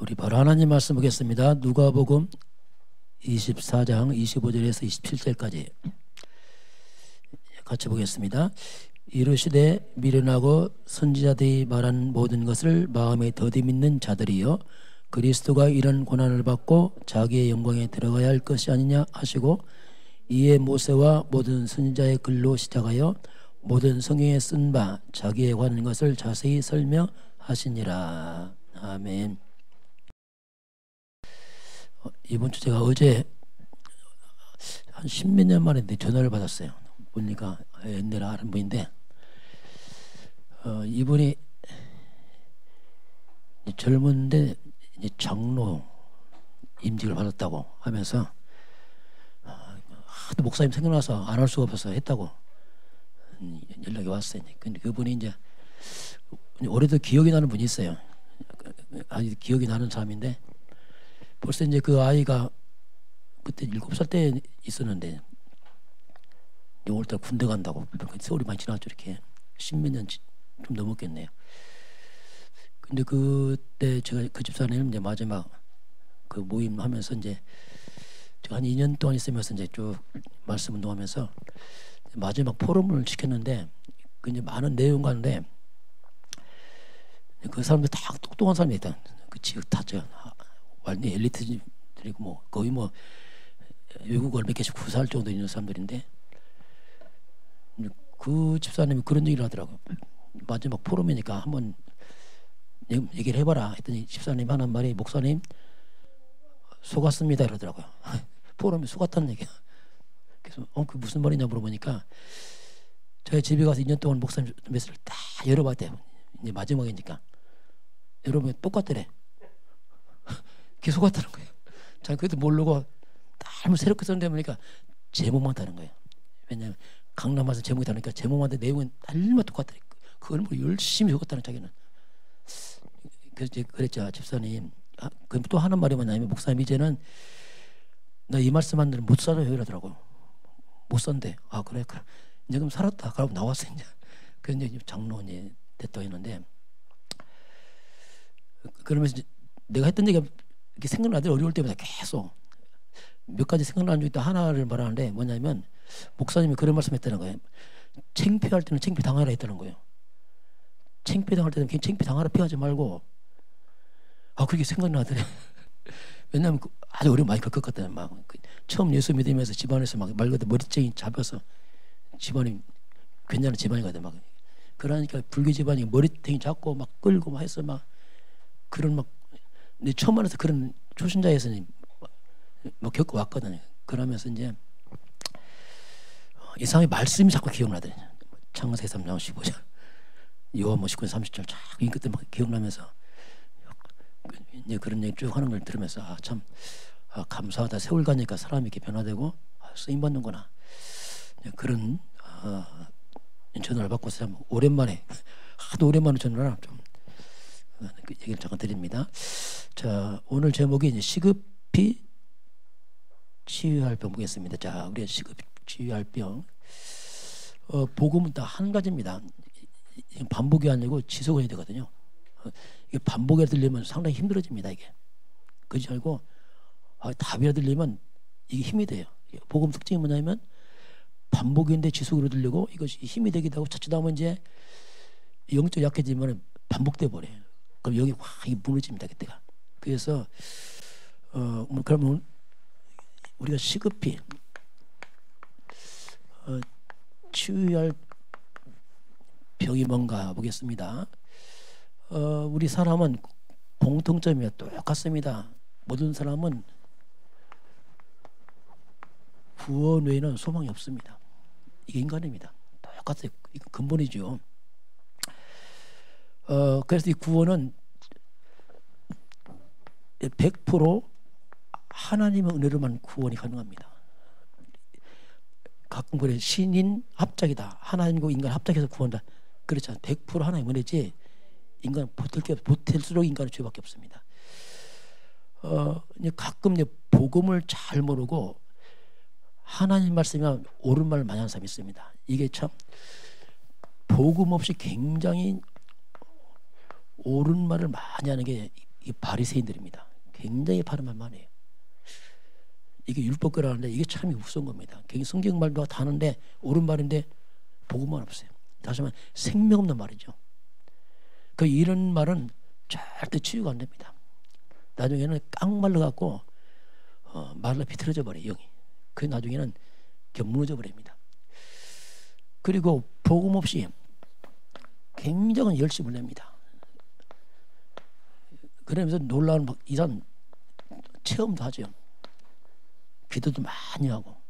우리 바로 하나님 말씀 보겠습니다. 누가복음 24장 25절에서 27절까지 같이 보겠습니다. 이르시되 미련하고 선지자들이 말한 모든 것을 마음에 더디 믿는 자들이여 그리스도가 이런 고난을 받고 자기의 영광에 들어가야 할 것이 아니냐 하시고 이에 모세와 모든 선지자의 글로 시작하여 모든 성경에 쓴 바 자기에 관한 것을 자세히 설명하시니라. 아멘. 이번 주 제가 어제 한 10몇 년 만에 전화를 받았어요. 보니까 옛날에 아는 분인데 이분이 젊은데 장로 임직을 받았다고 하면서 하도 목사님 생각나서 안 할 수가 없어서 했다고 연락이 왔어요. 근데 그분이 이제 올해도 기억이 나는 분이 있어요. 아주 기억이 나는 사람인데 벌써 이제 그 아이가 그때 7살 때 있었는데 6월달 군대 간다고 세월이 많이 지났죠. 이렇게 10몇 년 좀 넘었겠네요. 근데 그때 제가 그 집사님 이제 마지막 그 모임 하면서 이제 제가 한 2년 동안 있으면서 이제 쭉 말씀 운동하면서 마지막 포럼을 시켰는데 그 이제 많은 내용 가운데 그 사람들 다 똑똑한 사람이 있다. 그 지역 다 완전 엘리트들이고 뭐 거의 뭐 외국어를 몇 개씩 구사할 정도 있는 사람들인데 그 집사님이 그런 얘기를 하더라고요. 마지막 포럼이니까 한번 얘기를 해봐라 했더니 집사님 하는 말이 목사님 속았습니다 이러더라고요. 포럼에 속았다는 얘기야. 그래서 그 무슨 말이냐 물어보니까 저희 집에 가서 2년 동안 목사님 메시지를 다 열어봤대요. 이제 마지막이니까 여러분 똑같더래. 그게 속았다는 거예요. 자 그것도 모르고 너무 새롭게 썼는데 보니까 제목만 다른 거예요. 왜냐하면 강남 와서 제목이 다르니까 제목만 다른 내용은 날마다 똑같더래. 그걸 뭐 열심히 적었다는 자기는. 그래서 이제 그랬죠. 집사님. 그럼 또 하는 말이 뭐냐면 목사님 이제는 나 이 말씀 한 대로 못 살아요 이러더라고요. 못 산대. 아 그래 그래. 이제 그럼 살았다. 그러고 나왔어 이제. 그래서 이제 장로원이 됐다 했는데 그러면서 이제 내가 했던 얘기가 이렇게 생각나더니 어려울 때마다 계속 몇 가지 생각나는 중 있다 하나를 말하는데 뭐냐면 목사님이 그런 말씀했다는 거예요. 창피할 때는 창피 당하라 했다는 거예요. 창피 당할 때는 그냥 창피 당하라 피하지 말고 그렇게 생각나더래. 왜냐하면 아주 어려움 많이 겪었거든. 막 처음 예수 믿으면서 집안에서 막 말 그대로 머리쟁이 잡혀서 집안이 괜찮은 집안이거든. 막 그러니까 불교 집안이 머리탱이 잡고 막 끌고 막 해서 막 그런 막 내 처음 만나서 그런 초신자에서는 뭐 겪고 왔거든요. 그러면서 이제 이상하게 말씀이 자꾸 기억나더니 창세기 3장 15절 요한복음 19장 30절 쫙 그때 막 기억나면서 이제 그런 얘기 쭉 하는 걸 들으면서 참 감사하다. 세월 가니까 사람이 이렇게 변화되고 쓰임 받는구나. 그런 전화를 받고서 참 오랜만에 하도 오랜만에 전화를 좀 그 얘기를 잠깐 드립니다. 자 오늘 제목이 이제 시급히 치유할 병 보겠습니다. 자 우리가 시급히 치유할 병 복음은 다 한 가지입니다. 반복이 아니고 지속해야 되거든요. 이게 반복이 들리면 상당히 힘들어집니다. 이게 그렇지 않고 답이 들리면 이게 힘이 돼요. 복음 특징이 뭐냐면 반복인데 지속으로 들리고 이것이 힘이 되기도 하고 자칫 하면 이제 영적 약해지면 반복돼 버려요. 그럼 여기 확 무너집니다. 그때가. 그래서 그러면 우리가 시급히 치유할 병이 뭔가 보겠습니다. 우리 사람은 공통점이 똑같습니다. 모든 사람은 구원 외에는 소망이 없습니다. 이게 인간입니다. 똑같아요. 이거 근본이죠. 그래서 이 구원은 100% 하나님의 은혜로만 구원이 가능합니다. 가끔 그래 신인 합작이다. 하나님과 인간 합작해서 구원다. 그렇잖아요. 100% 하나님의 은혜지 인간은 보탤수록 인간은 죄밖에 없습니다. 이제 가끔 이제 복음을 잘 모르고 하나님 말씀이면 옳은 말을 많이 하는 사람이 있습니다. 이게 참 복음 없이 굉장히 옳은 말을 많이 하는 게 이 바리새인들입니다. 굉장히 바른 말만 해요. 이게 율법거라는데 이게 참 무서운 겁니다. 굉장히 성경 말도 다 하는데 옳은 말인데 복음만 없어요. 다시 말하면 생명 없는 말이죠. 그 이런 말은 절대 치유가 안 됩니다. 나중에는 깡말라 갖고 말로 비틀어져 버려요. 영이. 그 나중에는 무너져 버립니다. 그리고 복음 없이 굉장한 열심을 냅니다. 그러면서 놀라운 이상 체험도 하죠. 기도도 많이 하고.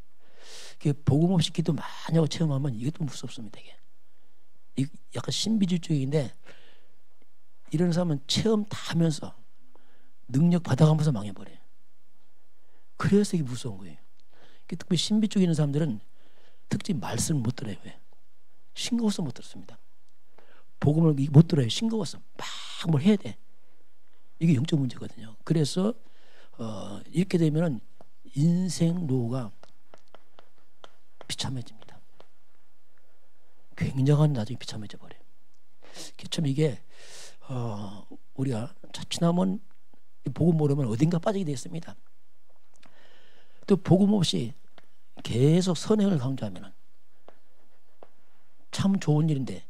복음 없이 기도 많이 하고 체험하면 이것도 무섭습니다. 이게 약간 신비주의적인데 이런 사람은 체험 다 하면서 능력 받아가면서 망해버려요. 그래서 이게 무서운 거예요. 특히 신비 쪽에 있는 사람들은 특히 말씀을 못 들어요. 왜? 싱거워서 못 들었습니다. 복음을 못 들어요. 싱거워서 막 뭘 해야 돼. 이게 영적 문제거든요. 그래서 이렇게 되면은 인생 노가 비참해집니다. 굉장한 나중에 비참해져 버려요. 참 이게 우리가 자칫하면 복음 모르면 어딘가 빠지게 되어 있습니다. 또 복음 없이 계속 선행을 강조하면 참 좋은 일인데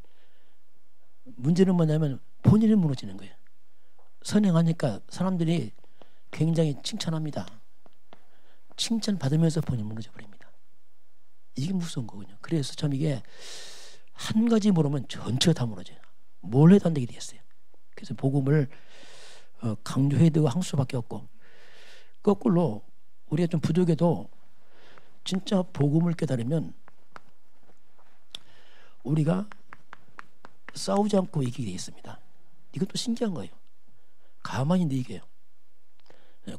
문제는 뭐냐면 본인이 무너지는 거예요. 선행하니까 사람들이 굉장히 칭찬합니다. 칭찬받으면서 본인이 무너져 버립니다. 이게 무서운 거군요. 그래서 참 이게 한 가지 모르면 전체가 다 무너져요. 뭘 해도 안 되게 되었어요. 그래서 복음을 강조해야 되고 한 수밖에 없고, 거꾸로 우리가 좀 부족해도 진짜 복음을 깨달으면 우리가 싸우지 않고 이기게 되어 있습니다. 이것도 신기한 거예요. 가만히 있는데 이겨요.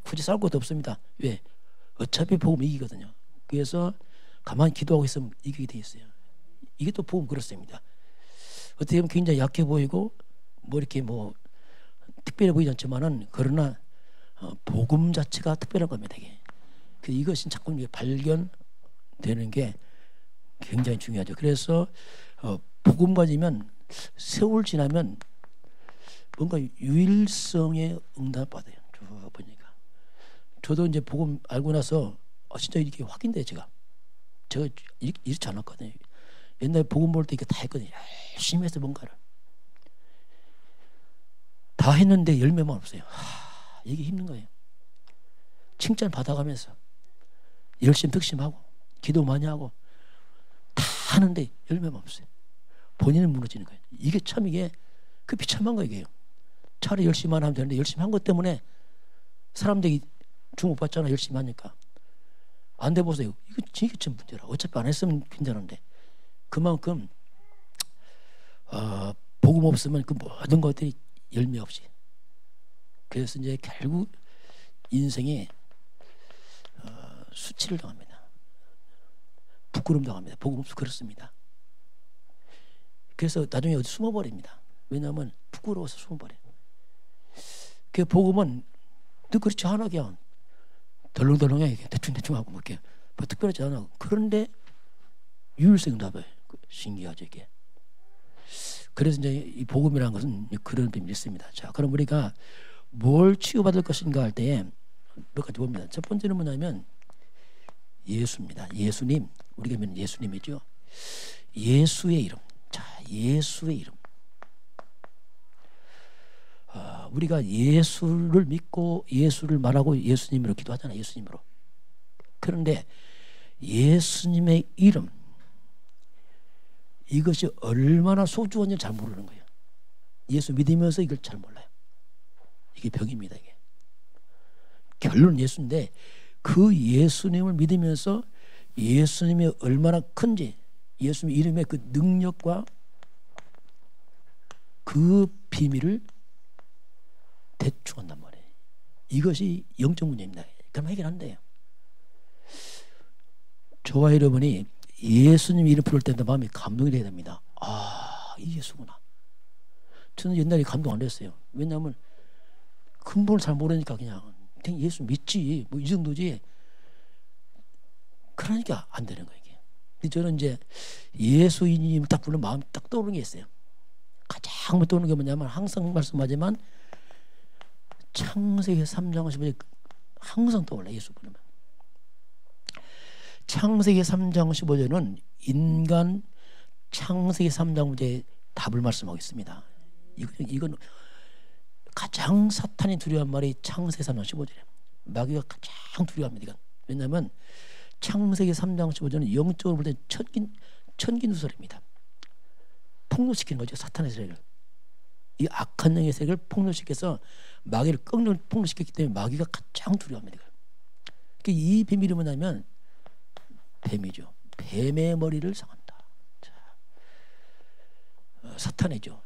굳이 싸울 것도 없습니다. 왜? 어차피 복음 이기거든요. 그래서 가만히 기도하고 있으면 이기게 되어 있어요. 이게 또 복음 그렇습니다. 어떻게 보면 굉장히 약해 보이고 이렇게 특별해 보이지 않지만은 그러나 복음 자체가 특별한 겁니다. 이게. 이것이 자꾸 발견되는 게 굉장히 중요하죠. 그래서 복음 가지면 세월 지나면 뭔가 유일성에 응답받아요. 쭉 보니까. 저도 이제 복음 알고 나서 진짜 이렇게 확인돼요. 제가 이렇지 않았거든요. 옛날에 복음 볼 때 이렇게 다 했거든요. 열심히 해서 뭔가를 다 했는데 열매만 없어요. 이게 힘든 거예요. 칭찬 받아가면서 열심 득심하고 기도 많이 하고 다 하는데 열매만 없어요. 본인은 무너지는 거예요. 이게 참 이게 비참한 거예요. 차라리 열심히만 하면 되는데 열심히 한 것 때문에 사람들이 주목받잖아. 열심히 하니까. 안 돼 보세요. 이게 참 문제라. 어차피 안 했으면 괜찮은데 그만큼 복음 없으면 그 모든 것들이 열매 없이. 그래서 이제 결국 인생에 수치를 당합니다. 부끄럼 당합니다. 복음 없이 그렇습니다. 그래서 나중에 어디 숨어버립니다. 왜냐하면 부끄러워서 숨어버려요. 그 복음은 또 그렇지 않아. 그냥 덜렁덜렁해. 대충대충 하고 이렇게 특별하지 않아. 그런데 유일성 답을 신기하죠. 이게. 그래서 이제 이 복음이라는 것은 그런 의미가 있습니다. 자, 그럼 우리가 뭘 치유받을 것인가 할 때에 몇 가지 봅니다. 첫 번째는 뭐냐면 예수입니다. 예수님. 우리가 믿는 예수님이죠. 예수의 이름. 자, 예수의 이름. 우리가 예수를 믿고 예수를 말하고 예수님으로 기도하잖아요. 예수님으로. 그런데 예수님의 이름, 이것이 얼마나 소중한지 잘 모르는 거예요. 예수 믿으면서 이걸 잘 몰라요. 이게 병입니다. 이게. 결론은 예수인데 그 예수님을 믿으면서 예수님이 얼마나 큰지, 예수님 이름의 그 능력과 그 비밀을 대충 한단 말이에요. 이것이 영적 문제입니다. 그럼 해결한대요. 저와 여러분이 예수님 이름 부를 때마다 마음이 감동이 돼야 됩니다. 이 예수구나. 저는 옛날에 감동 안 됐어요. 왜냐하면 근본을 잘 모르니까 그냥 예수 믿지 이 정도지. 그러니까 안 되는 거예요. 이게. 저는 이제 예수님 딱 부르면 마음이 딱 떠오르는 게 있어요. 가장 먼저 떠오르는 게 뭐냐면 항상 말씀하지만 창세기 3장 15절 항상 떠올라. 예수 부르면. 창세기 3장 15절은 인간 창세기 3장 문제에 답을 말씀하고 있습니다. 이건 가장 사탄이 두려워한 말이 창세기 3장 15절이에요. 마귀가 가장 두려워합니다. 이건. 왜냐하면 창세기 3장 15절은 영적으로 볼 때 천기 누설입니다. 폭로시키는 거죠. 사탄의 세력을. 이 악한 영의 세력을 폭로시켜서 마귀를 꺾는 폭로시켰기 때문에 마귀가 가장 두려워합니다. 그러니까 이 비밀이 뭐냐면 뱀이죠. 뱀의 머리를 상한다. 자, 사탄이죠.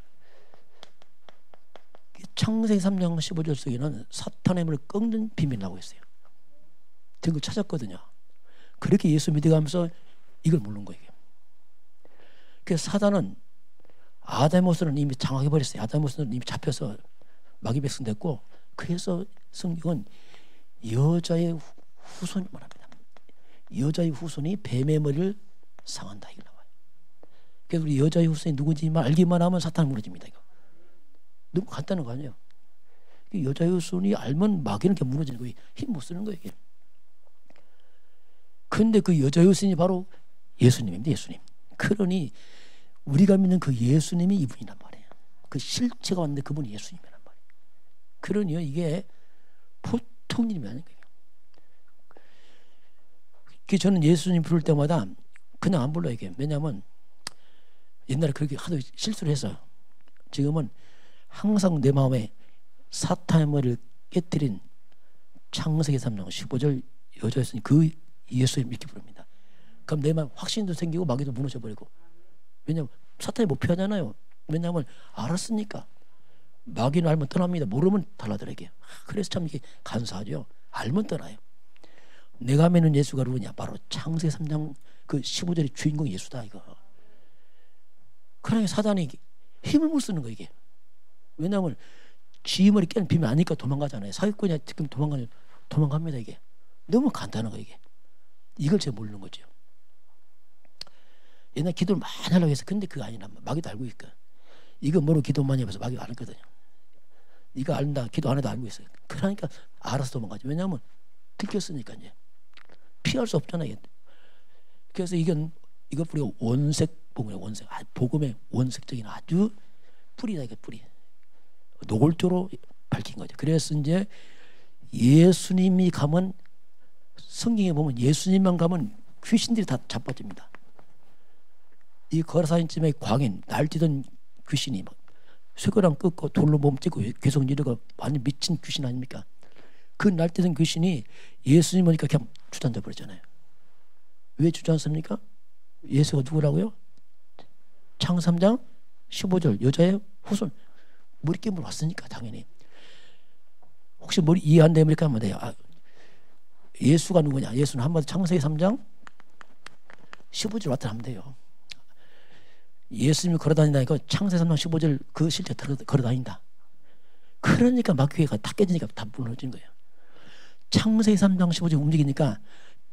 창세기 3장 15절 속에는 사탄의 머리를 꺾는 비밀이 나오고 있어요. 등을 찾았거든요. 그렇게 예수 믿어가면서 이걸 모르는 거예요. 그래서 사단은 아담으로서는 이미 장악해버렸어요. 아담으로서는 이미 잡혀서 마귀 백성 됐고, 그래서 성경은 여자의 후손이 말합니다. 여자의 후손이 뱀의 머리를 상한다 이거 나와요. 그래서 우리 여자의 후손이 누군지 알기만 하면 사탄은 무너집니다. 이거 너무 간단한 거 아니에요. 여자의 후손이 알면 마귀는 이렇게 무너지는 거예요. 힘 못 쓰는 거예요. 이게. 그런데 그 여자의 후손이 바로 예수님입니다. 예수님. 그러니 우리가 믿는 그 예수님이 이분이란 말이에요. 그 실체가 왔는데 그분이 예수님이란 말이에요. 그러니요 이게 보통 일이 아닌 거예요. 저는 예수님 부를 때마다 그냥 안 불러요. 이게. 왜냐하면 옛날에 그렇게 하도 실수를 해서 지금은 항상 내 마음에 사탄의 머리를 깨뜨린 창세기 3장 15절 여자였으니 그 예수님 이렇게 부릅니다. 그럼 내 마음 확신도 생기고 마귀도 무너져버리고. 왜냐하면 사탄이 못 피하잖아요. 왜냐하면 알았으니까. 마귀는 알면 떠납니다. 모르면 달라들어요. 그래서 참 이게 간사하죠. 알면 떠나요. 내가 믿는 예수가 누구냐? 바로 창세기 3장 그 15절의 주인공 예수다 이거. 그러니 사단이 힘을 못 쓰는 거 이게. 왜냐하면 쥐머리 깨는 비밀 아니까 도망가잖아요. 사기꾼이 지금 도망갑니다 이게. 너무 간단한 거 이게. 이걸 제가 모르는 거죠. 옛날 기도를 많이 하려고 했어. 근데 그거 아니라 마귀도 알고 있까. 이거 모르고 기도 많이 해서 마귀가 알거든요. 이거 안다 기도 안 해도 알고 있어요. 그러니까 알아서 도망가죠. 왜냐하면 들켰으니까 이제 피할 수 없잖아요. 그래서 이거 우리가 원색 복음이에요. 원색. 복음의 원색적인 아주 뿌리다 이게 뿌리. 노골적으로 밝힌 거죠. 그래서 이제 예수님이 가면 성경에 보면 예수님만 가면 귀신들이 다 자빠집니다. 이 거라사인쯤에 광인 날뛰던 귀신이 막 쇠고랑 끊고 돌로 몸 찌고 계속 이러고 완전 미친 귀신 아닙니까? 그 날뛰던 귀신이 예수님 오니까 그냥 주저앉아 버렸잖아요. 왜 주저앉습니까? 예수가 누구라고요? 창세기 3장 15절 여자의 후손 머리깨물 왔으니까 당연히. 혹시 머리 이해 안 되면 이렇게 하면 돼요. 예수가 누구냐? 예수는 한마디 창세기 3장 15절 왔다 하면 돼요. 예수님이 걸어다닌다니까 창세기 3장 15절 그 실제 걸어다닌다. 그러니까 마귀가 다 깨지니까 다 무너진 거예요. 창세기 3장 15절 움직이니까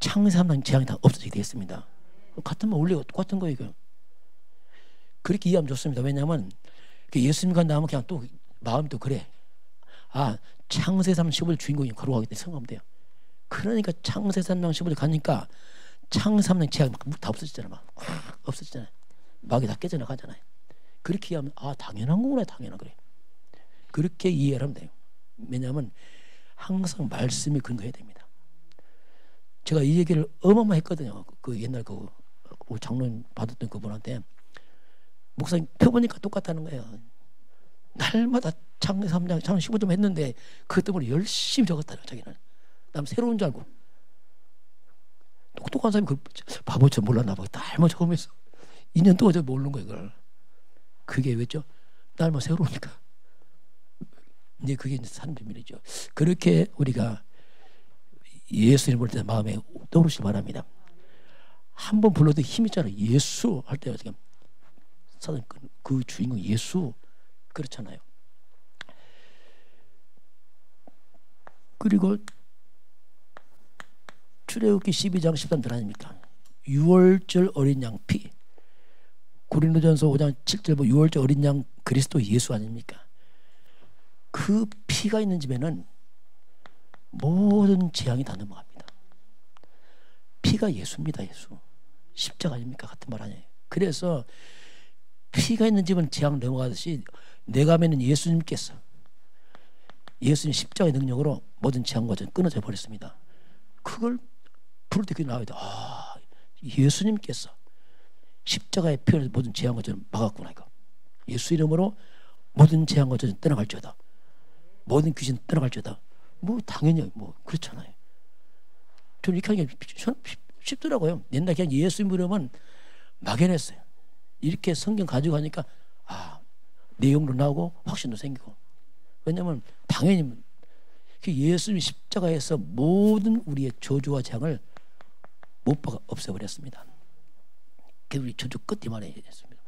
창세기 3장 재앙이 다 없어지게 되겠습니다. 같은 말 원래 똑같은 거예요. 이거. 그렇게 이해하면 좋습니다. 왜냐하면 예수님과 나오면 그냥 또 마음이 또 그래. 창세기 3장 15절 주인공이 걸어가기 때문에 생각하면 돼요. 그러니까 창세기 3장 15절 가니까 창세기 3장 재앙이 다 없어지잖아. 막 없어지잖아요. 마귀 다 깨져나가잖아요. 그렇게 이해하면 당연한 거구나. 당연한 그래. 그렇게 이해를 하면 돼요. 왜냐하면 항상 말씀이 근거해야 됩니다. 제가 이 얘기를 어마어마했거든요. 그 옛날 그 장로님 받았던 그분한테 목사님 펴보니까 똑같다는 거예요. 날마다 창세기 3장 15점 했는데 그것 때문에 열심히 적었다는 자기는. 남 새로운 줄 알고. 똑똑한 사람이 그 바보처럼 몰랐나 봐. 날마다 적으면서 2년 동안 저 모르는 거예요. 그걸. 그게 왜죠? 날마다 새로우니까. 이제 그게 이제 산 비밀이죠. 그렇게 우리가 예수님 볼 때 마음에 떠오르시기 바랍니다. 한 번 불러도 힘 있잖아요. 예수 할 때 지금 사단 그 주인공 예수 그렇잖아요. 그리고 출애굽기 12장 13절 아닙니까? 6월절 어린 양 피. 고린도전서 5장 7절 6월절 어린 양 그리스도 예수 아닙니까? 그 피가 있는 집에는 모든 재앙이 다 넘어갑니다. 피가 예수입니다. 예수. 십자가 아닙니까? 같은 말 아니에요. 그래서 피가 있는 집은 재앙 넘어가듯이 내가 믿는 예수님께서 예수님 십자가의 능력으로 모든 재앙과 끊어져 버렸습니다. 그걸 부를 때 그게 나와야 돼. 아, 예수님께서 십자가의 피로 모든 재앙과 막았구나 이거. 예수 이름으로 모든 재앙과 떠나갈지어다. 모든 귀신 떠나갈지어다. 뭐 당연히 뭐 그렇잖아요. 저는 이렇게 하는 게 쉽더라고요. 옛날에 그냥 예수 이름은 막연했어요. 이렇게 성경 가지고 가니까 아, 내용도 나오고 확신도 생기고. 왜냐하면 당연히 예수님 십자가에서 모든 우리의 저주와 재앙을 못 박아 없애버렸습니다. 그 우리 저주 끝이 말해야 됐습니다.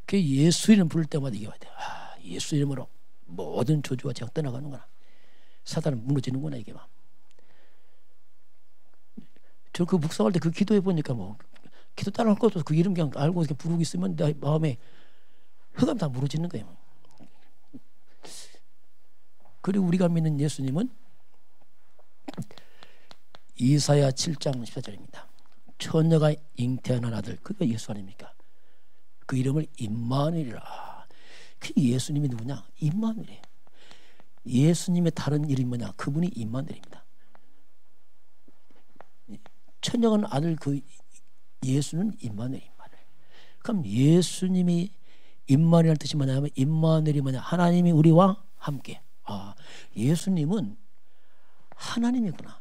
그 예수 이름 부를 때마다 이게 와야 돼. 아, 예수 이름으로 모든 저주와 재앙 떠나가는구나. 사단은 무너지는구나 이게 막. 저 그 묵상할 때 그 기도해 보니까 뭐 기도 따라할 것도 그 이름 그냥 알고 이렇게 부르고 있으면 내 마음에 흑암 다 무너지는 거예요. 그리고 우리가 믿는 예수님은 이사야 7장 14절입니다. 처녀가 잉태한 아들 그가 예수 아닙니까? 그 이름을 임마누엘이라. 그 예수님이 누구냐? 임마누엘이에요. 예수님의 다른 이름이 뭐냐? 그분이 임마누엘입니다. 처녀가 아들 그 예수는 임마누엘. 그럼 예수님이 임마누엘 뜻이 뭐냐면 임마누엘이 뭐냐? 하나님이 우리와 함께. 아, 예수님은 하나님이구나.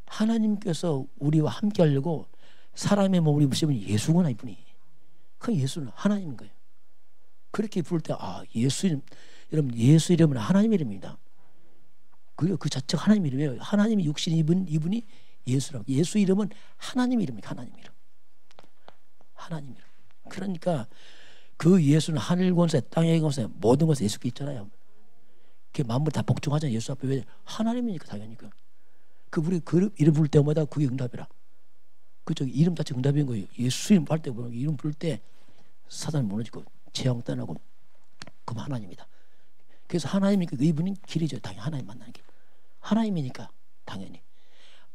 하나님께서 우리와 함께 하려고 사람의 몸을 입으시면 예수구나 이분이. 그 예수는 하나님인 거예요. 그렇게 부를 때 아, 예수 이름, 여러분 예수 이름은 하나님 이름입니다. 그 자체가 하나님 이름이에요. 하나님이 육신 입은 이분이 예수라고. 예수 이름은 하나님 이름이에요. 하나님 이름. 하나님 이름. 그러니까 그 예수는 하늘 권세, 땅의 권세, 모든 것에 예수께 있잖아요. 그 만물 다 복종하잖아요. 예수 앞에. 왜? 하나님이니까 당연히 그 우리 그 이름 부를 때마다 그게 응답이라. 그쪽 이름 자체 응답인 거예요. 예수 이름 할 때 보면 이름 부를 때 사단 무너지고 재앙 떠나고 그럼 하나님이다. 그래서 하나님이니까 이분은 길이죠. 당연히 하나님 만나는 길. 하나님이니까 당연히.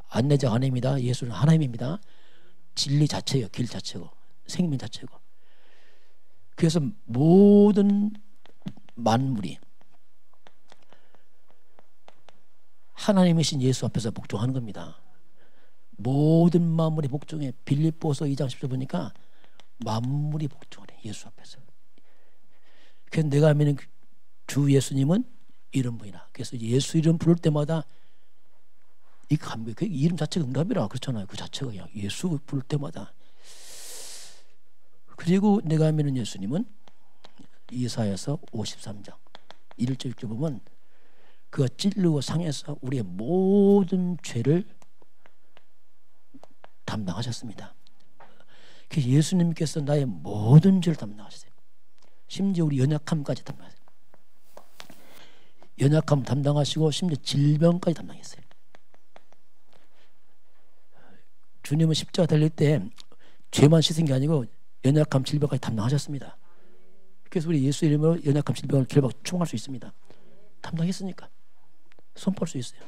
안내자 하나님이다. 예수는 하나님입니다. 진리 자체예요. 길 자체고 생명 자체고. 그래서 모든 만물이 하나님이신 예수 앞에서 복종하는 겁니다. 모든 만물이 복종해. 빌립보서 2장 10절 보니까 만물이 복종하래. 예수 앞에서. 그래서 내가 믿는 주 예수님은 이름부이나. 그래서 예수 이름 부를 때마다 이 감격, 그 이름 자체가 응답이라 그렇잖아요. 그 자체가 그냥 예수 부를 때마다. 그리고 내가 믿는 예수님은 이사야서 53장 1절 6절 보면 그가 찔리고 상해서 우리의 모든 죄를 담당하셨습니다. 그 예수님께서 나의 모든 죄를 담당하셨어요. 심지어 우리 연약함까지 담당하셨어요. 연약함 담당하시고 심지어 질병까지 담당했어요. 주님은 십자가 달릴 때 죄만 씻은 게 아니고 연약함 질병까지 담당하셨습니다. 그래서 우리 예수 이름으로 연약함 질병을 결박 충할 수 있습니다. 담당했으니까 손볼 수 있어요.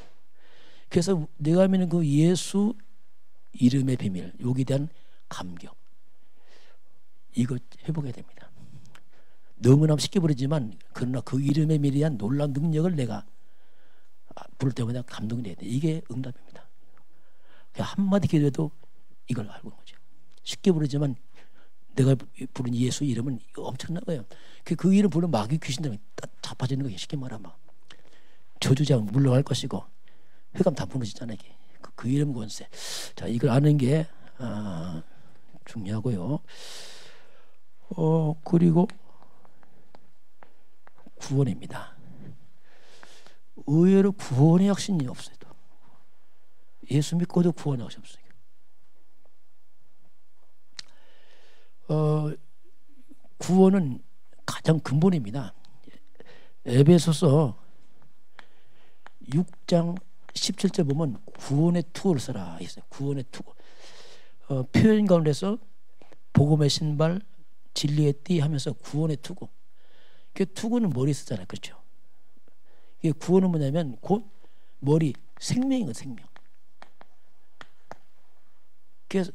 그래서 내가 믿는 그 예수 이름의 비밀, 여기에 대한 감격, 이거 회복해야 됩니다. 너무나 쉽게 부르지만 그러나 그 이름의 비밀에 대한 놀라운 능력을 내가 부를 때마다 감동이 돼야 돼. 이게 응답입니다. 한마디 기도해도 이걸 알고 있는 거죠. 쉽게 부르지만 내가 부른 예수 이름은 엄청난 거예요. 그 이름 부르면 마귀 귀신들이 자빠지는 거예요. 쉽게 말하면 저주자는 물러갈 것이고 흑암 다 무너지잖아요. 그 이름 권세. 자, 이걸 아는 게 중요하고요. 그리고 구원입니다. 의외로 구원의 확신이 없어요. 예수 믿고도 구원의 확신이 없어요. 구원은 가장 근본입니다. 에베소서 6장 17절 보면 구원의 투구를 써라 있어요. 구원의 투구. 표현 가운데서 복음의 신발, 진리의 띠 하면서 구원의 투구. 그 투구는 머리에 쓰잖아요. 그렇죠? 이게 구원은 뭐냐면 곧 머리 생명이거든, 생명. 그래서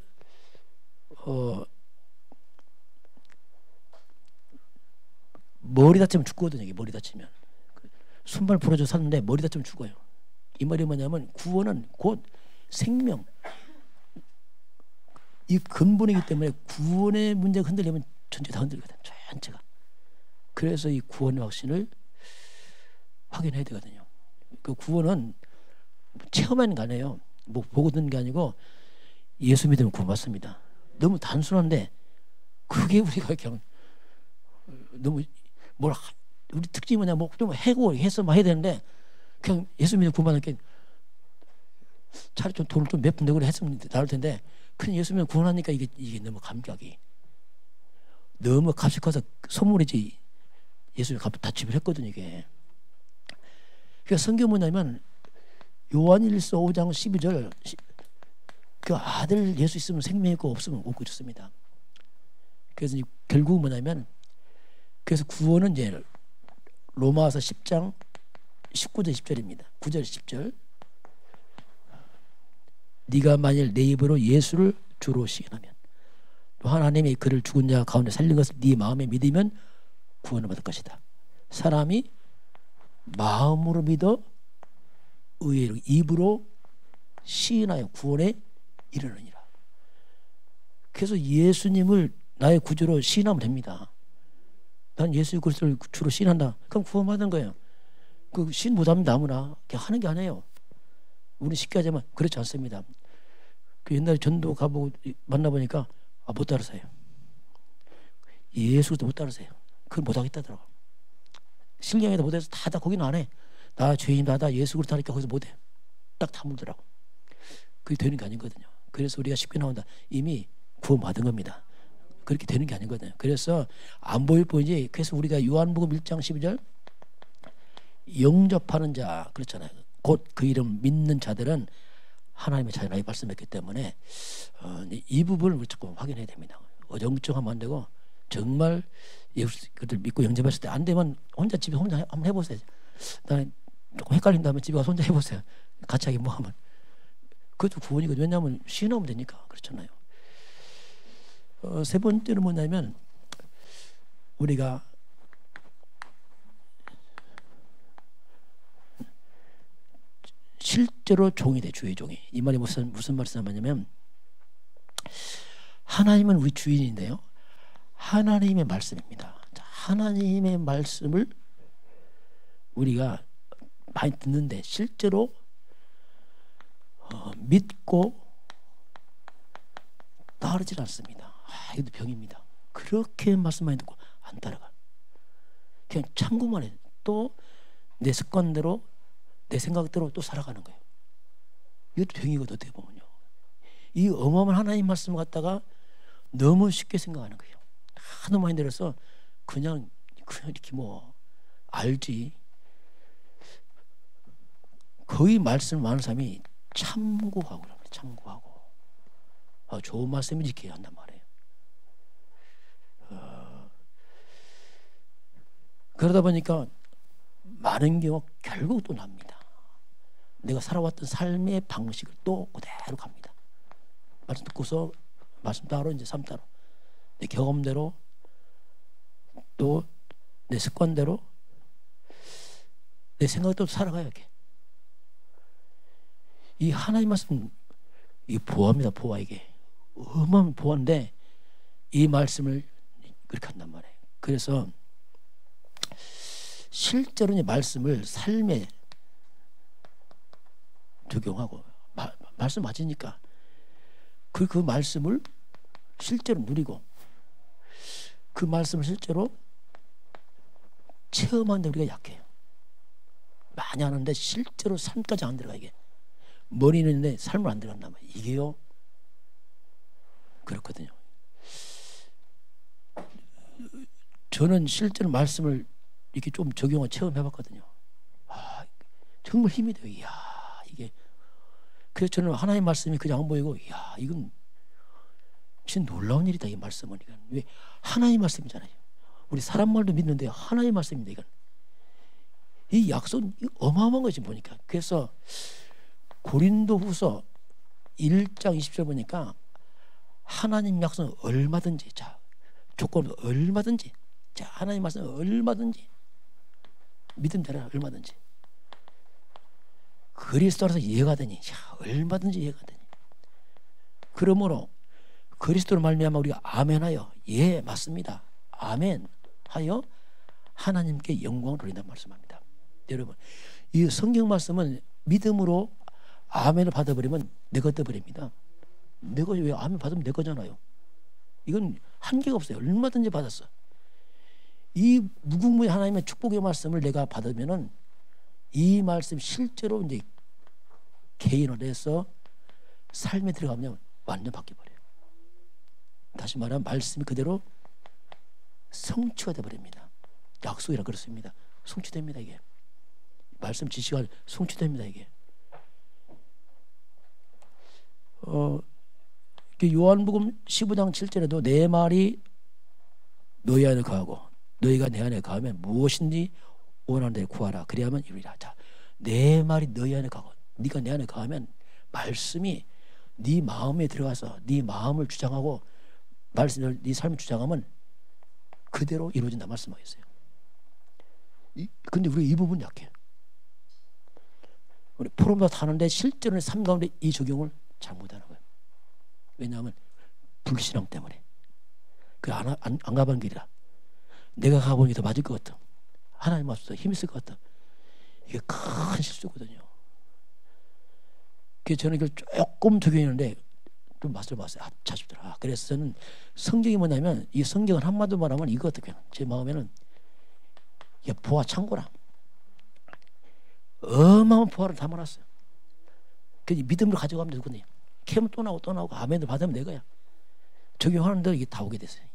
머리 다치면 죽거든요. 이게 머리 다치면 손발 부러져 샀는데 머리 다치면 죽어요. 이 말이 뭐냐면 구원은 곧 생명, 이 근본이기 때문에 구원의 문제가 흔들리면 전체 다 흔들거든, 전체가. 그래서 이 구원의 확신을 확인해야 되거든요. 그 구원은 체험하는 게 아니에요. 뭐 보고 듣는 게 아니고 예수 믿으면 구원받습니다. 너무 단순한데 그게 우리가 그냥 너무 우리 특징이 뭐냐, 뭐 좀 해고 해서 막 해야 되는데 그냥 예수 믿으면 구원받는 게 차라리 좀 돈을 좀 몇 푼 내고 했으면 나을 텐데 그냥 예수 믿으면 구원하니까 이게 너무 감격이 너무 값이 커서 선물이지. 예수님 값을 다 지불했거든요, 이게. 그러니까 성경 뭐냐면 요한일서 5장 12절 그 아들 예수 있으면 생명 있고 없으면 없고 좋습니다. 그래서 결국 뭐냐면 그래서 구원은 이제 로마서 10장 19절 10절입니다. 9절 10절. 네가 만일 내 입으로 예수를 주로 시인하면 또 하나님이 그를 죽은 자 가운데 살린 것을 네 마음에 믿으면 구원을 받을 것이다. 사람이 마음으로 믿어 의외로 입으로 시인하여 구원에 이르느니라. 그래서 예수님을 나의 구주로 시인하면 됩니다. 난 예수 그리스도를 주로 시인한다. 그럼 구원받은 거예요. 그 시인 못합니다. 아무나 그냥 하는 게 아니에요. 우리 쉽게 하자면 그렇지 않습니다. 그 옛날에 전도 가보고 만나보니까 못 따라서요. 예수도 못 따라서요. 그걸 못하겠다더라고. 신경에다 못해서 다 거기는 안 해. 나 죄인 나다 예수 그리스도 하니까 거기서 못해. 딱 다물더라고. 그게 되는 게 아니거든요. 그래서 우리가 쉽게 나온다. 이미 구원받은 겁니다. 그렇게 되는 게 아니거든요. 그래서 안 보일 뿐이지. 그래서 우리가 요한복음 1장 12절 영접하는 자 그렇잖아요. 곧 그 이름 믿는 자들은 하나님의 자녀라 이 말씀했기 때문에 이 부분을 우리 조금 확인해야 됩니다. 어정쩡하면 안 되고 정말 그들 믿고 영접했을 때 안 되면 혼자 집에 혼자 한번 해보세요. 나는 조금 헷갈린다면 집에 가서 혼자 해보세요. 같이 하기 뭐 하면 그것도 구원이거든요. 왜냐하면 신하면 되니까. 그렇잖아요. 세 번째는 뭐냐면 우리가 실제로 종이 돼. 주의 종이. 이 말이 무슨 말씀이냐면 하나님은 우리 주인인데요. 하나님의 말씀입니다. 하나님의 말씀을 우리가 많이 듣는데 실제로 믿고 따르질 않습니다. 이것도 병입니다. 그렇게 말씀 많이 듣고 안 따라가. 그냥 참고만 해. 또 내 습관대로 내 생각대로 또 살아가는 거예요. 이것도 병이거든. 어떻게 보면요. 이 어마어마한 하나님 말씀을 갖다가 너무 쉽게 생각하는 거예요. 하도 많이 들어서 그냥 이렇게 뭐 알지. 거의 말씀 많은 사람이 참고하고 그럽니다. 참고하고. 좋은 말씀이지 이렇게 한단 말이에요. 그러다 보니까 많은 경우 결국 또 납니다. 내가 살아왔던 삶의 방식을 또 그대로 갑니다. 말씀 듣고서 말씀 따로 이제 삶 따로 내 경험대로 또 내 습관대로 내 생각대로 살아가요. 이렇게. 이 하나님 말씀 이 보화입니다. 보화 이게 어마어마한 보화인데 이 말씀을 그렇게 한단 말이에요. 그래서 실제로 이 말씀을 삶에 적용하고 말씀 맞으니까 그 말씀을 실제로 누리고 그 말씀을 실제로 체험하는데 우리가 약해요. 많이 하는데 실제로 삶까지 안 들어가. 이게 머리는 있는데 삶을 안 들어간단 말이에요. 이게요 그렇거든요. 저는 실제로 말씀을 이렇게 좀 적용을 체험해봤거든요. 정말 힘이 돼요. 이야 이게 그래서 저는 하나님의 말씀이 그냥 안 보이고 이야 이건 진짜 놀라운 일이다. 이 말씀은 이건 왜 하나님의 말씀이잖아요. 우리 사람 말도 믿는데 하나님의 말씀입니다. 이건 이 약속은 어마어마한 거지 보니까. 그래서 고린도후서 1장 20절 보니까 하나님 약속은 얼마든지, 자 조건 얼마든지, 자 하나님 말씀은 얼마든지 믿음대로 얼마든지 그리스도라서 이해가 되니, 야 얼마든지 이해가 되니. 그러므로 그리스도로 말미암아 우리가 아멘하여, 예 맞습니다, 아멘 하여 하나님께 영광을 돌린다는 말씀합니다. 여러분, 이 성경 말씀은 믿음으로 아멘을 받아버리면 내 것 되어버립니다. 내가 왜 아멘 받으면 내 거잖아요. 이건 한계가 없어요. 얼마든지 받았어. 이 무궁무의 하나님의 축복의 말씀을 내가 받으면은 이 말씀 실제로 이제 개인을 해서 삶에 들어가면 완전 바뀌어버려요. 다시 말하면 말씀이 그대로 성취가 되어버립니다. 약속이라 그렇습니다. 성취됩니다. 이게 말씀 지시가 성취됩니다. 이게 요한복음 15장 7절에도 내 말이 너희 안에 거하고 너희가 내 안에 거하면 무엇인지 원하는 데 구하라 그리하면 이루리라. 자, 내 말이 너희 안에 거하고 네가 내 안에 거하면 말씀이 네 마음에 들어가서 네 마음을 주장하고 말씀을 네 삶을 주장하면 그대로 이루어진다 말씀하겠어요. 근데 우리 이 부분 약해. 우리 포럼도 타는데 실제로는 삶 가운데 이 적용을 잘못하는 거예요. 왜냐하면 불신앙 때문에. 그 안 가본 길이라. 내가 가보는 게 더 맞을 것 같아. 하나님 앞에서 힘이 있을 것 같아. 이게 큰 실수거든요. 그래서 저는 이걸 조금 적용했는데 좀 맛을 봤어요. 자식들아. 그래서 저는 성경이 뭐냐면 이 성경을 한마디로 말하면 이거 어떻게 제 마음에는 이게 보화 창고라. 어마어마한 보화를 담아놨어요. 그래서 믿음으로 가져가면 되거든요. 캐면 또 나오고 아멘을 받으면 내 거야. 적용하는데 이게 다 오게 됐어요.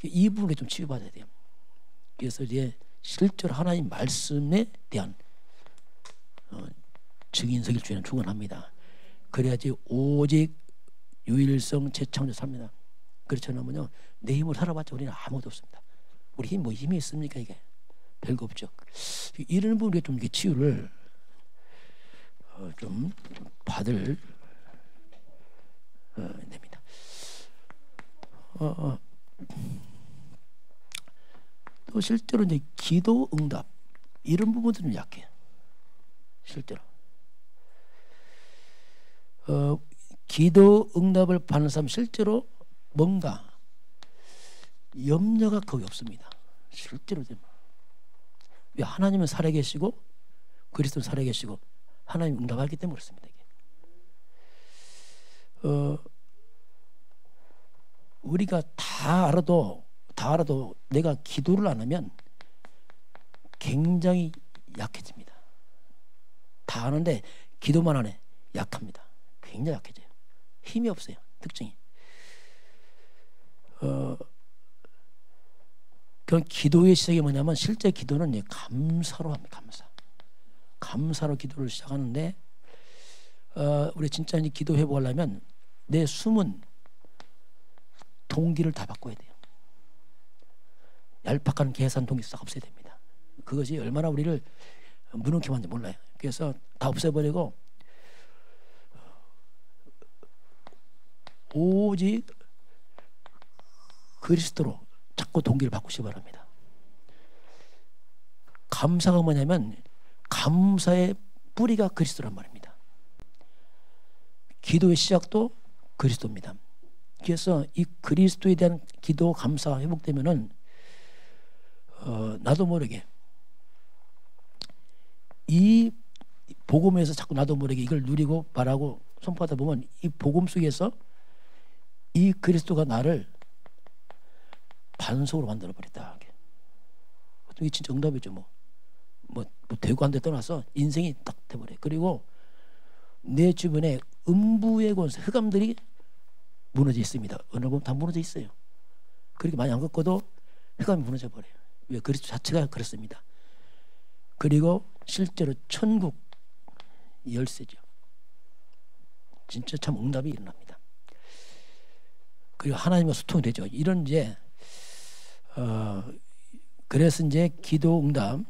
이 부분에 좀 치유받아야 돼요. 그래서 이제 실제로 하나님 말씀에 대한 증인석일 주에는 축원합니다. 그래야지 오직 유일성 재창조 삽니다. 그렇지 않으면요 내 힘으로 살아봤자 우리는 아무것도 없습니다. 우리 힘 뭐 힘이 있습니까? 이게 별거 없죠. 이런 부분에 좀 이렇게 치유를 좀 받을 됩니다. 또 실제로 이제 기도 응답 이런 부분들은 약해요. 실제로 기도 응답을 받는 사람 실제로 뭔가 염려가 거의 없습니다. 실제로 왜 하나님은 살아계시고 그리스도는 살아계시고 하나님 응답하기 때문에 그렇습니다. 이게. 우리가 다 알아도 내가 기도를 안 하면 굉장히 약해집니다. 다 아는데 기도만 안 해 약합니다. 굉장히 약해져요. 힘이 없어요. 특징이. 그 기도의 시작이 뭐냐면 실제 기도는 이제 감사로 합니다. 감사로 기도를 시작하는데 우리 진짜 이제 기도 회복하려면 내 숨은 동기를 다 바꿔야 돼요. 얄팍한 계산 동기 싹 없애야 됩니다. 그것이 얼마나 우리를 무능케 하는지 몰라요. 그래서 다 없애버리고 오직 그리스도로 자꾸 동기를 바꾸시기 바랍니다. 감사가 뭐냐면 감사의 뿌리가 그리스도란 말입니다. 기도의 시작도 그리스도입니다. 그래서 이 그리스도에 대한 기도 감사가 회복되면은 나도 모르게 이 복음에서 자꾸 나도 모르게 이걸 누리고 말하고 선포하다 보면 이 복음 속에서 이 그리스도가 나를 반석으로 만들어 버렸다. 이게 진짜 응답이죠. 뭐 되고 안 돼 떠나서 인생이 딱 돼버려. 그리고 내 주변에 음부의 권세, 흑암들이 무너져 있습니다. 어느 부분 다 무너져 있어요. 그렇게 많이 안 걷고도 흑암이 무너져 버려요. 왜? 그리스도 자체가 그렇습니다. 그리고 실제로 천국 열쇠죠. 진짜 참 응답이 일어납니다. 그리고 하나님과 소통이 되죠. 이런 이제 그래서 이제 기도 응답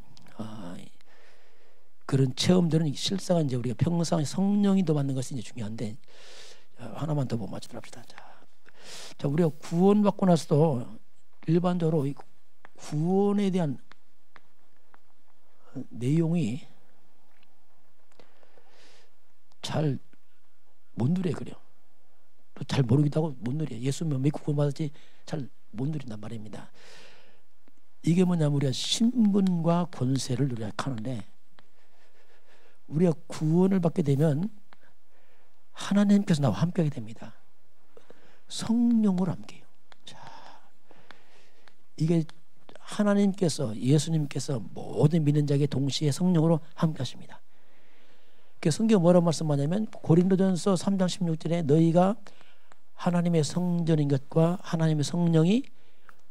그런 체험들은 실상은 이제 우리가 평생 성령인도 받는 것이 이제 중요한데 하나만 더 보고 마치도록 합시다. 자, 우리가 구원받고 나서도 일반적으로 이 구원에 대한 내용이 잘 못 누려 그래요. 또 잘 모르기도 하고 못 누려. 예수 믿고 구원받았지 잘 못 누린단 말입니다. 이게 뭐냐면 우리가 신분과 권세를 우리가 하는데 우리가 구원을 받게 되면 하나님께서 나와 함께하게 됩니다. 성령으로 함께해요. 자, 이게 하나님께서 예수님께서 모든 믿는 자에게 동시에 성령으로 함께하십니다. 그 성경 뭐라고 말씀하냐면 고린도전서 3장 16절에 너희가 하나님의 성전인 것과 하나님의 성령이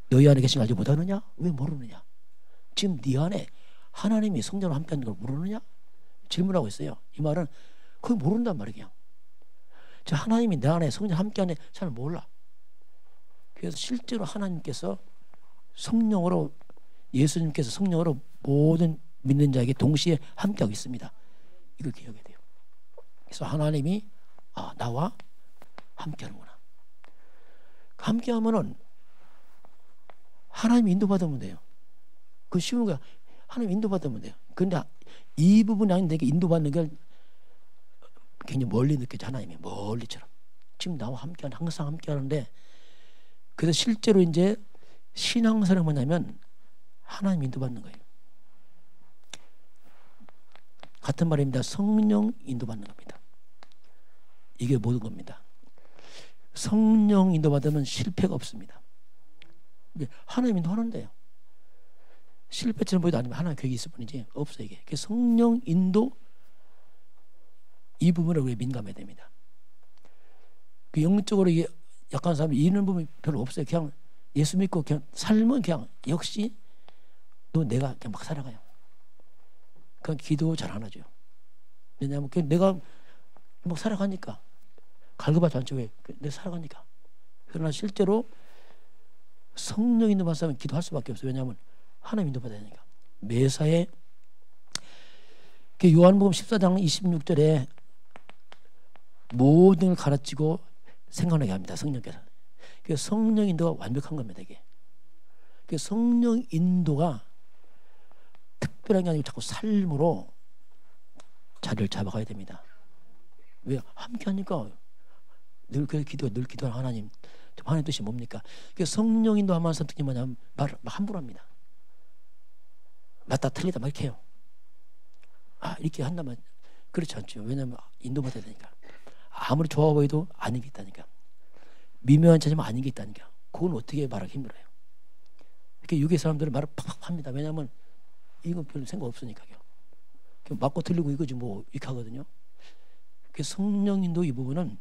너희 안에 계신 걸 알지 못하느냐? 왜 모르느냐? 지금 네 안에 하나님이 성전으로 함께하는 걸 모르느냐? 질문하고 있어요. 이 말은 그걸 모른단 말이에요. 저 하나님이 내 안에 성전 함께하는 잘 몰라. 그래서 실제로 하나님께서 성령으로 예수님께서 성령으로 모든 믿는 자에게 동시에 함께하고 있습니다. 이걸 기억해야 돼요. 그래서 하나님이 나와 함께하는구나. 함께하면은 하나님 인도받으면 돼요. 그 쉬운 거야. 하나님 인도받으면 돼요. 그런데 이 부분이 아닌데 인도받는 게 굉장히 멀리 느껴져. 하나님이 멀리처럼 지금 나와 함께하는 항상 함께하는데 그래서 실제로 이제 신앙생활은 뭐냐면 하나님 인도받는 거예요. 같은 말입니다. 성령 인도받는 겁니다. 이게 모든 겁니다. 성령 인도받으면 실패가 없습니다. 하나님 인도하는데요. 실패처럼 보이도 아니면 하나님 계획이 있을 뿐이지 없어요. 이게 성령 인도 이 부분에 우리가 민감해야 됩니다. 그 영적으로 이게 약한 사람이 이런 부분이 별로 없어요. 그냥 예수 믿고 그냥 삶은 그냥 역시 너 내가 그냥 막 살아가요. 그냥 기도 잘 안 하죠. 왜냐하면 내가 막 살아가니까 갈급하지 않죠. 왜? 내가 살아가니까. 그러나 실제로 성령 인도 받으면 기도할 수밖에 없어요. 왜냐하면 하나님 인도 받아야 되니까. 매사에 요한복음 14장 26절에 모든 걸 가르치고 생각나게 합니다. 성령께서. 성령 인도가 완벽한 겁니다. 이게. 성령 인도가 특별한 게 아니고 자꾸 삶으로 자리를 잡아가야 됩니다. 왜? 함께하니까 늘 기도하는 하나님. 하나님 뜻이 뭡니까? 성령 인도하면 선택이 뭐냐면 말 함부로 합니다. 맞다 틀리다 막 이렇게 해요. 이렇게 한다면 그렇지 않죠. 왜냐하면 인도받아야 되니까. 아무리 좋아 보여도 아닌 게 있다니까. 미묘한 차지만 아닌 게 있다니까. 그건 어떻게 말하기 힘들어요. 이렇게 유괴 사람들은 말을 팍팍 합니다. 왜냐하면 이건 별로 생각 없으니까요. 맞고 틀리고 이거지 뭐 이렇게 하거든요. 성령인도 이 부분은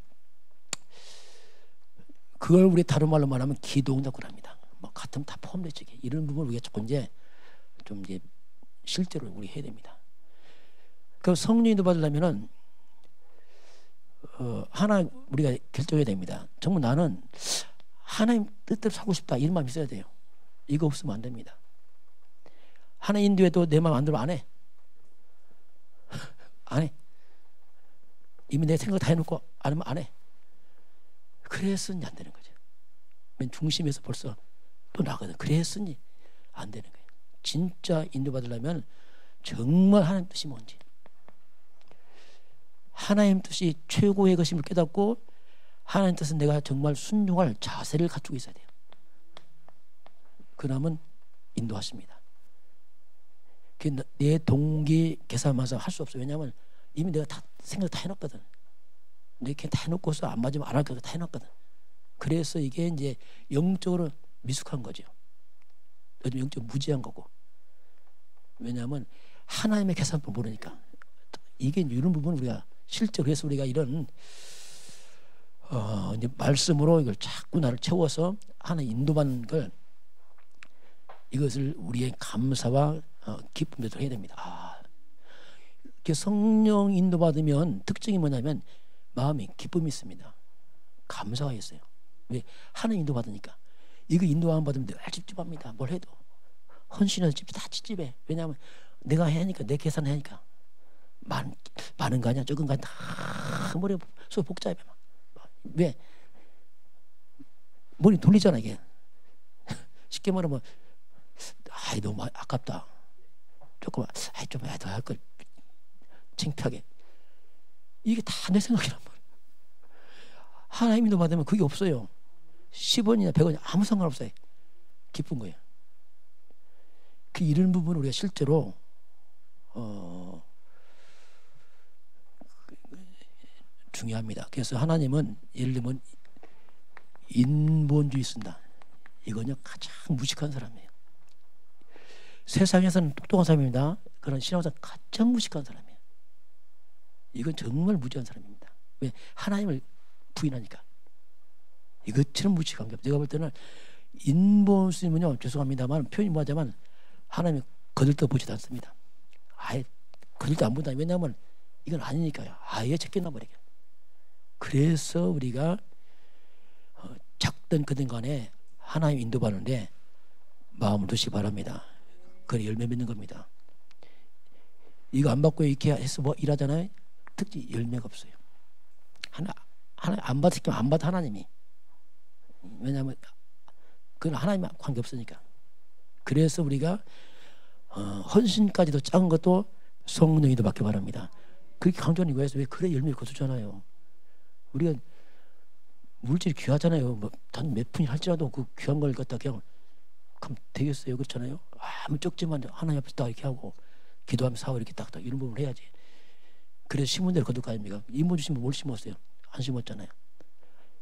그걸 우리 다른 말로 말하면 기도응답을 합니다. 뭐 같으면 다 포함되죠. 이런 부분을 우리가 조금 이제 실제로 우리 해야 됩니다. 그 성령인도 받으려면은 하나 우리가 결정해야 됩니다. 정말 나는 하나님 뜻대로 살고 싶다 이런 마음이 있어야 돼요. 이거 없으면 안 됩니다. 하나님 인도해도 내 마음 안 들어 안 해. 안 해. 이미 내 생각 다 해놓고 안 하면 안 해. 그랬으니 안 되는 거죠. 맨 중심에서 벌써 또 나거든. 그랬으니 안 되는 거예요. 진짜 인도받으려면 정말 하나님 뜻이 뭔지 하나님 뜻이 최고의 것임을 깨닫고 하나님 뜻은 내가 정말 순종할 자세를 갖추고 있어야 돼요. 그러면 인도하십니다. 내 동기 계산하면서 할 수 없어요. 왜냐하면 이미 내가 다 생각 다 해놨거든. 이렇게 다 해놓고서 안 맞으면 안 할 거다 다 해놨거든. 그래서 이게 이제 영적으로 미숙한 거죠. 요즘 영적으로 무지한 거고. 왜냐하면 하나님의 계산법을 모르니까. 이게 이런 부분 우리가 실제로 해서 우리가 이런 이제 말씀으로 이걸 자꾸 나를 채워서 하나님 인도받는 걸 이것을 우리의 감사와 기쁨에도 해야 됩니다. 이렇게 성령 인도받으면 특징이 뭐냐면 마음이 기쁨이 있습니다. 감사가 있어요. 왜? 하나님 인도받으니까. 이거 인도 안 받으면 늘 찝찝합니다. 뭘 해도 헌신해서 다 찝찝해. 왜냐하면 내가 해야 하니까 내 계산을 하니까 많은 거 아니야, 적은 거 아니야, 다 머리 속 복잡해. 왜? 머리 돌리잖아 이게. 쉽게 말하면 너무 아깝다. 조금 좀 더 할 걸. 창피하게. 이게 다 내 생각이란 말이야. 하나님 인도 받으면 그게 없어요. 10원이나 100원이 아무 상관없어요. 기쁜 거예요. 그 이런 부분을 우리가 실제로 중요합니다. 그래서 하나님은 예를 들면 인본주의 쓴다. 이건요 가장 무식한 사람이에요. 세상에서는 똑똑한 사람입니다. 그런 신앙에서 가장 무식한 사람이에요. 이건 정말 무지한 사람입니다. 왜? 하나님을 부인하니까. 이것처럼 무식한 게 없어요. 제가 볼 때는 인본주의는요, 죄송합니다만 표현이 뭐하자면 하나님이 거들떠 보지도 않습니다. 아예 거들떠 안 본다. 왜냐하면 이건 아니니까요. 아예 제껴놔 버리게. 그래서 우리가 작든 크든 간에 하나님 인도받는데 마음을 두시기 바랍니다. 그래 열매 맺는 겁니다. 이거 안 받고 이렇게 해서 뭐 일하잖아요. 특히 열매가 없어요. 하나 안 받으면 안 받아 하나님이. 왜냐하면 그건 하나님과 관계 없으니까. 그래서 우리가 헌신까지도 작은 것도 성령이도 받기 바랍니다. 그렇게 강조하는 이유에서 왜 그래 열매를 거두잖아요. 우리가 물질이 귀하잖아요. 뭐 단 몇 푼이 할지라도 그 귀한 걸 갖다 그냥 그럼 되겠어요, 그렇잖아요. 아무 적지만 하나님 앞에서 딱 이렇게 하고 기도하면서 사고 이렇게 딱딱 이런 부분을 해야지. 그래서 심은 대로 거둘 거 아닙니까? 인본 주시면 뭘 심었어요? 안 심었잖아요.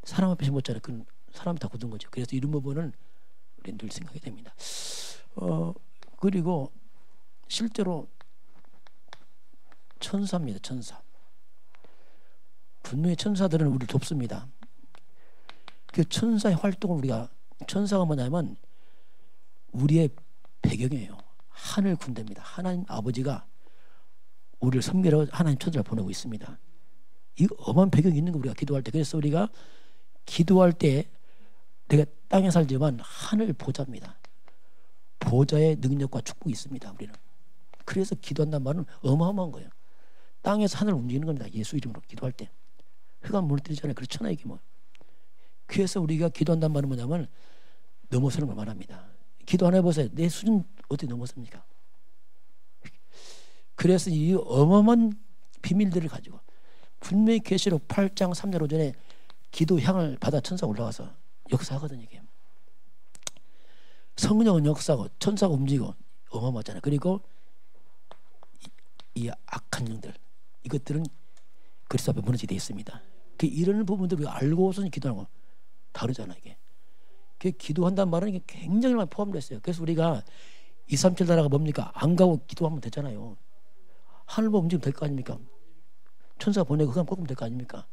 사람 앞에 심었잖아요. 그건 사람이 다 거둔 거죠. 그래서 이런 부분은 우리는 늘 생각이 됩니다. 그리고 실제로 천사입니다. 천사. 분명히 천사들은 우리를 돕습니다. 그 천사의 활동을 우리가 천사가 뭐냐면 우리의 배경이에요. 하늘 군대입니다. 하나님 아버지가 우리를 섬기러 하나님 천사를 보내고 있습니다. 이 어마어마한 배경이 있는 거 우리가 기도할 때. 그래서 우리가 기도할 때 내가 땅에 살지만 하늘 보좌입니다. 보좌의 능력과 축복이 있습니다. 우리는. 그래서 기도한다는 말은 어마어마한 거예요. 땅에서 하늘을 움직이는 겁니다. 예수 이름으로 기도할 때. 흙가 무너뜨리잖아요. 그렇잖아요. 이게 뭐. 그래서 우리가 기도한다는 말은 뭐냐면 넘어서는 걸 말합니다. 기도 안 해보세요. 내 수준 어떻게 넘어섭니까? 그래서 이 어마어마한 비밀들을 가지고 분명히 계시록 8장 3절 5절에 기도 향을 받아 천사가 올라가서 역사하거든요. 이게. 성령은 역사하고 천사가 움직이고 어마어마하잖아요. 그리고 이 악한 영들 이것들은 그리스도 앞에 무너지게 되어 있습니다. 이런 부분들을 우리가 알고서는 기도하는 거 다르잖아요. 이게. 기도한다는 말은 이게 굉장히 많이 포함되어 있어요. 그래서 우리가 237 나라가 뭡니까? 안 가고 기도하면 되잖아요. 하늘만 움직이면 될 거 아닙니까? 천사 보내고 그냥 꺾으면 될 거 아닙니까?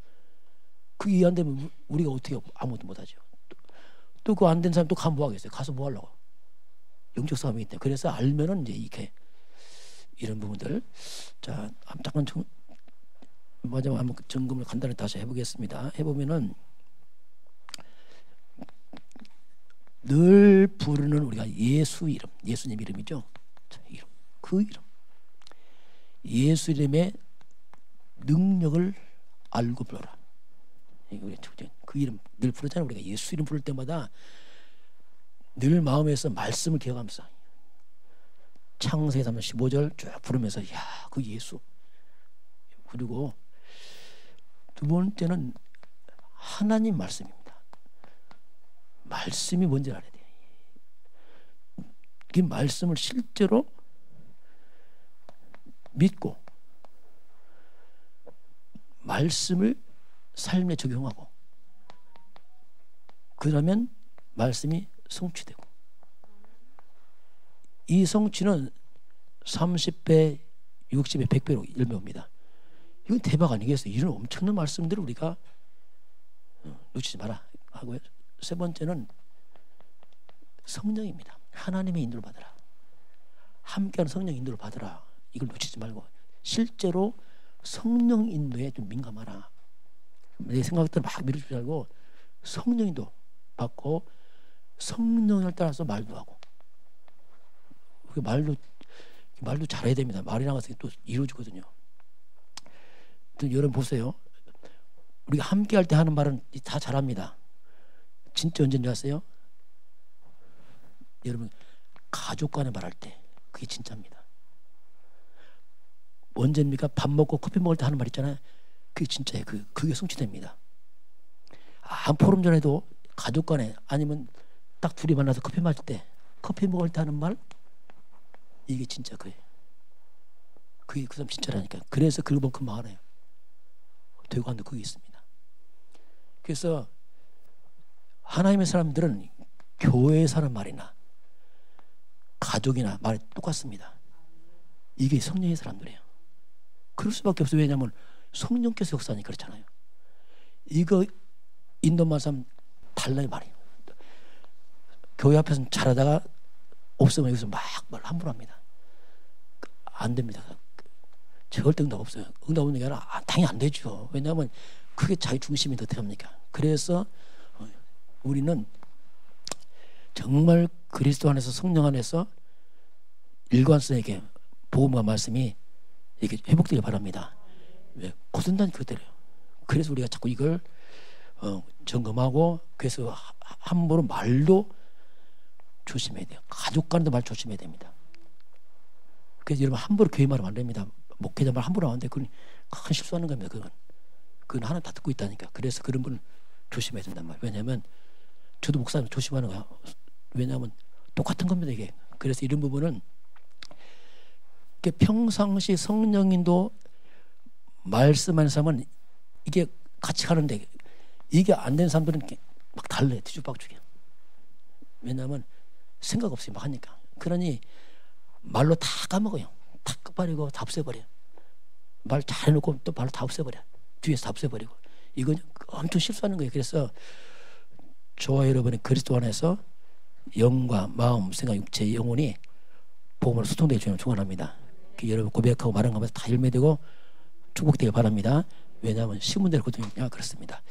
그게 이해 안 되면 우리가 어떻게 아무것도 못하죠. 또 그거 안 된 사람 또 가면 뭐 하겠어요? 가서 뭐 하려고? 영적 싸움이기 때문에. 그래서 알면은 이제 이렇게 이런 부분들. 자, 잠깐 마지막 한번 점검을 간단히 다시 해보겠습니다. 해보면은 늘 부르는 우리가 예수 이름, 예수님 이름이죠. 자, 이름, 그 이름. 예수 이름의 능력을 알고 불러라. 그 이름 늘 부르잖아요. 우리가 예수 이름 부를 때마다 늘 마음에서 말씀을 기억하면서 창세기 3장 15절 쭉 부르면서 야, 그 예수. 그리고 두 번째는 하나님 말씀입니다. 말씀이 뭔지 알아야 돼요. 그 말씀을 실제로 믿고 말씀을 삶에 적용하고 그러면 말씀이 성취되고 이 성취는 30배, 60배, 100배로 열매 옵니다. 이건 대박 아니겠어요? 이런 엄청난 말씀들을 우리가 놓치지 마라 하고요. 세 번째는 성령입니다. 하나님의 인도를 받으라. 함께하는 성령 인도를 받으라. 이걸 놓치지 말고 실제로 성령 인도에 좀 민감하라. 내 생각들을 막 밀어주지 말고 성령 인도 받고 성령을 따라서 말도 하고 말도 잘해야 됩니다. 말이 나가서 또 이루어지거든요. 여러분 보세요. 우리가 함께 할 때 하는 말은 다 잘합니다. 진짜 언제인 줄 아세요? 여러분 가족 간에 말할 때 그게 진짜입니다. 언제입니까? 밥 먹고 커피 먹을 때 하는 말 있잖아요. 그게 진짜예요. 그게 성취됩니다. 포럼 전에도 가족 간에 아니면 딱 둘이 만나서 커피 마실 때 커피 먹을 때 하는 말 이게 진짜 그게 그 사람 진짜라니까. 그래서 그만큼 많아요. 되고 안 되고 그게 있습니다. 그래서 하나님의 사람들은 교회에 사는 말이나 가족이나 말이 똑같습니다. 이게 성령의 사람들이에요. 그럴 수밖에 없어요. 왜냐하면 성령께서 역사하니까 그렇잖아요. 이거 인도만 사람 달라요 말이에요. 교회 앞에서는 잘하다가 없으면 여기서 막 말 함부로 합니다. 안 됩니다. 절대 응답 없어요. 응답 없는 게 아니라 당연히 안 되죠. 왜냐하면 그게 자기 중심인데 어떻게 합니까? 그래서 우리는 정말 그리스도 안에서 성령 안에서 일관성에게 복음과 말씀이 이게 회복되길 바랍니다. 왜? 고든다니 그대로요. 그래서 우리가 자꾸 이걸 점검하고 그래서 함부로 말도 조심해야 돼요. 가족 간에도 말 조심해야 됩니다. 그래서 여러분 함부로 교회 말하면 안 됩니다. 목회자 말 함부로 하면 안 돼. 그건 큰 실수하는 겁니다. 그건 하나 다 듣고 있다니까. 그래서 그런 분은 조심해야 된단 말이에요. 왜냐하면 저도 목사님 조심하는 거야. 왜냐하면 똑같은 겁니다 이게. 그래서 이런 부분은 평상시 성령님도 말씀하는 사람은 이게 같이 가는데 이게 안 되는 사람들은 막 달라요. 뒤죽박죽이야. 왜냐하면 생각 없이 막 하니까. 그러니 말로 다 까먹어요. 다 끝버리고 다 없애버려요. 말 잘 해놓고 또 말로 다 없애버려. 뒤에서 다 없애버리고. 이건 엄청 실수하는 거예요. 그래서 저와 여러분의 그리스도 안에서 영과 마음, 생각, 육체, 영혼이 복음으로 소통되게 주님 축원합니다. 여러분 고백하고 말한 것마다 다 열매되고 축복되길 바랍니다. 왜냐하면 시문대로 거든요. 그렇습니다.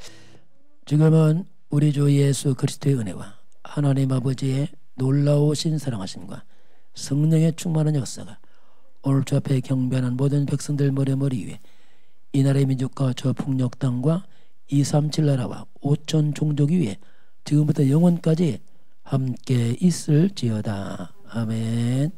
지금은 우리 주 예수 그리스도의 은혜와 하나님 아버지의 놀라우신 사랑하심과 성령의 충만한 역사가 오늘 주 앞에 경배하는 모든 백성들 머리 위에 이 나라의 민족과 저 북녘 땅과 237 나라와 5천 종족 위에 지금부터 영원까지 함께 있을지어다. 아멘.